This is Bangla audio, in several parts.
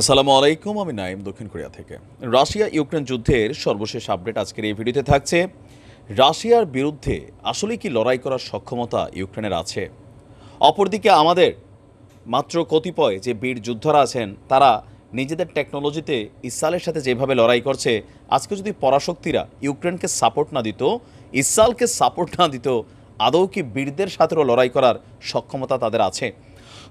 আসসালামু আলাইকুম, আমি নাইম দক্ষিণ কোরিয়া থেকে। রাশিয়া ইউক্রেন যুদ্ধের সর্বশেষ আপডেট আজকের এই ভিডিওতে থাকছে। রাশিয়ার বিরুদ্ধে আসলে কি লড়াই করার সক্ষমতা ইউক্রেনের আছে? অপরদিকে আমাদের মাত্র কতিপয় যে বীর যোদ্ধারা আছেন তারা নিজেদের টেকনোলজিতে ইসরায়েলের সাথে যেভাবে লড়াই করছে, আজকে যদি পরাশক্তিরা ইউক্রেনকে সাপোর্ট না দিত, ইসরায়েলকে সাপোর্ট না দিত, আদৌ কি বীরদের সাথেও লড়াই করার সক্ষমতা তাদের আছে?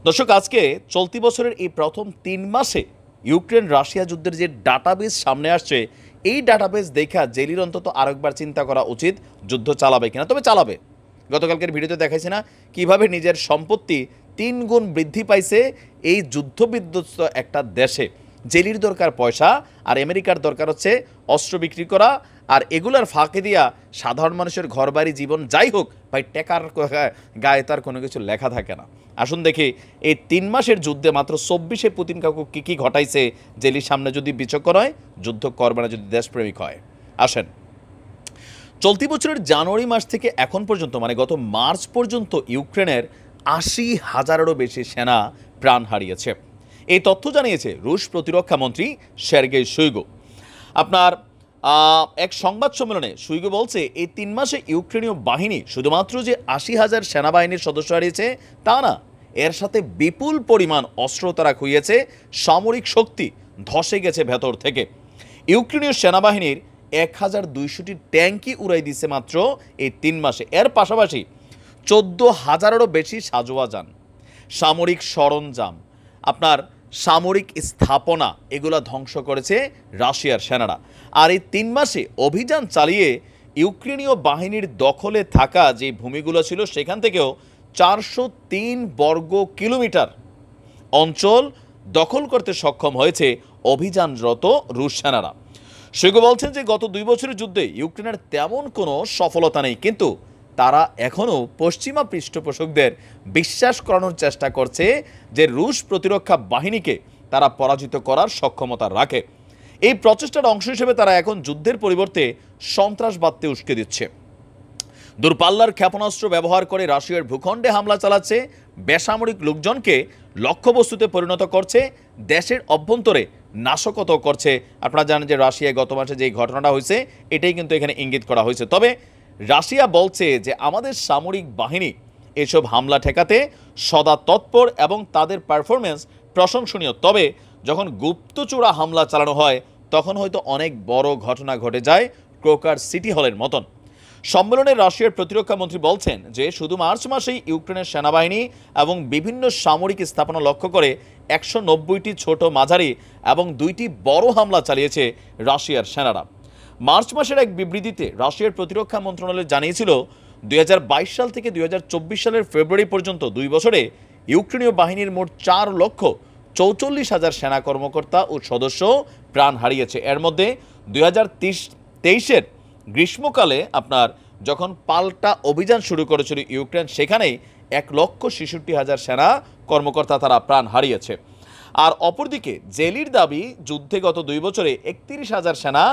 দর্শক, আজকে চলতি বছরের এই প্রথম ৩ মাসে ইউক্রেন রাশিয়া যুদ্ধের যে ডাটাবেস সামনে আসছে, এই ডাটাবেস দেখা জেলির অন্তত আরেকবার চিন্তা করা উচিত যুদ্ধ চালাবে কিনা। তবে চালাবে। গতকালকের ভিডিওতে দেখাইছি না কীভাবে নিজের সম্পত্তি ৩ গুণ বৃদ্ধি পাইছে এই যুদ্ধবিধ্বস্ত একটা দেশে। জেলির দরকার পয়সা, আর আমেরিকার দরকার হচ্ছে অস্ত্র বিক্রি করা, আর এগুলার ফাঁকে দিয়া সাধারণ মানুষের ঘরবাড়ি জীবন যাই হোক ভাই, টেকার গায়ে তার কোনো কিছু লেখা থাকে না। আসুন দেখি এই ৩ মাসের যুদ্ধে মাত্র ২৪-এ পুতিন কাকু কী কী ঘটাইছে। জেলির সামনে যদি বিচক্ষণ হয়, যুদ্ধ করবে না যদি দেশপ্রেমিক হয়। আসেন, চলতি বছরের জানুয়ারি মাস থেকে এখন পর্যন্ত, মানে গত মার্চ পর্যন্ত ইউক্রেনের ৮০,০০০-এরও বেশি সেনা প্রাণ হারিয়েছে। এই তথ্য জানিয়েছে রুশ প্রতিরক্ষা মন্ত্রী সের্গেই শুইগু। আপনার এক সংবাদ সম্মেলনে শুইগু বলছে, এই ৩ মাসে ইউক্রেনীয় বাহিনী শুধুমাত্র যে ৮০,০০০ সেনাবাহিনীর সদস্য হারিয়েছে তা না, এর সাথে বিপুল পরিমাণ অস্ত্র তারা খুইয়েছে, সামরিক শক্তি ধসে গেছে ভেতর থেকে। ইউক্রেনীয় সেনাবাহিনীর ১,২০০টি ট্যাঙ্কই উড়াই দিছে মাত্র এই ৩ মাসে। এর পাশাপাশি ১৪,০০০-এরও বেশি সাজোয়া যান, সামরিক সরঞ্জাম, আপনার সামরিক স্থাপনা, এগুলো ধ্বংস করেছে রাশিয়ার সেনারা। আর এই ৩ মাসে অভিযান চালিয়ে ইউক্রেনীয় বাহিনীর দখলে থাকা যে ভূমিগুলো ছিল সেখান থেকেও ৪০৩ বর্গ কিলোমিটার অঞ্চল দখল করতে সক্ষম হয়েছে অভিযানরত রুশ সেনারা। শুইগু বলছেন যে গত ২ বছরের যুদ্ধে ইউক্রেনের তেমন কোনো সফলতা নেই, কিন্তু তারা এখনও পশ্চিমা পৃষ্ঠপোষকদের বিশ্বাস করানোর চেষ্টা করছে যে রুশ প্রতিরক্ষা বাহিনীকে তারা পরাজিত করার সক্ষমতা রাখে। এই প্রচেষ্টার অংশ হিসেবে তারা এখন যুদ্ধের পরিবর্তে সন্ত্রাসবাদকে উস্কে দিচ্ছে, দূরপাল্লার ক্ষেপণাস্ত্র ব্যবহার করে রাশিয়ার ভূখণ্ডে হামলা চালাচ্ছে, বেসামরিক লোকজনকে লক্ষ্যবস্তুতে পরিণত করছে, দেশের অভ্যন্তরে নাশকতাও করছে। আপনারা জানেন যে রাশিয়ায় গত মাসে যে ঘটনাটা হয়েছে, এটাই কিন্তু এখানে ইঙ্গিত করা হয়েছে। তবে রাশিয়া বলছে যে আমাদের সামরিক বাহিনী এসব হামলা ঠেকাতে সদা তৎপর এবং তাদের পারফরমেন্স প্রশংসনীয়। তবে যখন গুপ্তচোরা হামলা চালানো হয় তখন হয়তো অনেক বড় ঘটনা ঘটে যায়, ক্রোকার সিটি হলের মতন। সম্মেলনে রাশিয়ার প্রতিরক্ষা মন্ত্রী বলছেন যে শুধু মার্চ মাসেই ইউক্রেনের সেনাবাহিনী এবং বিভিন্ন সামরিক স্থাপনা লক্ষ্য করে ১৯০টি ছোট মাঝারি এবং ২টি বড় হামলা চালিয়েছে রাশিয়ার সেনারা। মার্চ মাসের এক বিবৃতিতে রাশিয়ার প্রতিরক্ষা মন্ত্রণালয় জানিয়েছিল ২০২২ সাল থেকে ২০২৪ সালের ফেব্রুয়ারি পর্যন্ত ২ বছরে ইউক্রেনীয় বাহিনীর মোট ৪,৪৪,০০০ সেনা কর্মকর্তা ও সদস্য প্রাণ হারিয়েছে। এর মধ্যে ২০২৩-২৩-এর গ্রীষ্মকালে আপনার যখন পাল্টা অভিযান শুরু করেছিল ইউক্রেন, সেখানেই ১,৬৬,০০০ সেনা কর্মকর্তা তারা প্রাণ হারিয়েছে। আর অপরদিকে জেলির দাবি, যুদ্ধে গত ২ বছরে ৩১,০০০ সেনা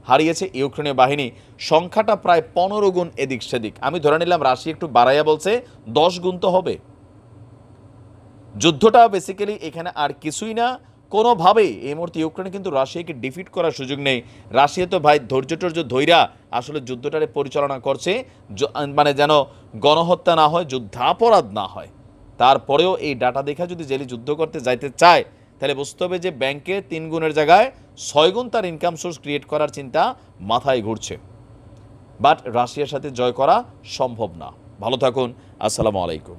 হারিয়েছে ইউক্রেনীয় বাহিনী। সংখ্যাটা প্রায় ১৫ গুণ এদিক সেদিক। আমি ধরে নিলাম রাশিয়া একটু বাড়াইয়া বলছে, ১০ গুণ তো হবে। যুদ্ধটা বেসিক্যালি এখানে আর কিছুই না, কোনোভাবেই এই মুহূর্তে ইউক্রেনে কিন্তু রাশিয়াকে ডিফিট করার সুযোগ নেই। রাশিয়া তো ভাই ধৈর্য ধৈরা আসলে যুদ্ধটারে পরিচালনা করছে, মানে যেন গণহত্যা না হয়, যুদ্ধাপরাধ না হয়। তারপরেও এই ডাটা দেখা যদি জেলি যুদ্ধ করতে যাইতে চায়, তাহলে বুঝতে হবে যে ব্যাংকে ৩ গুণের জায়গায় ৬ গুণ তার ইনকাম সোর্স ক্রিয়েট করার চিন্তা মাথায় ঘুরছে। বাট রাশিয়ার সাথে জয় করা সম্ভব না। ভালো থাকুন, আসসালামু আলাইকুম।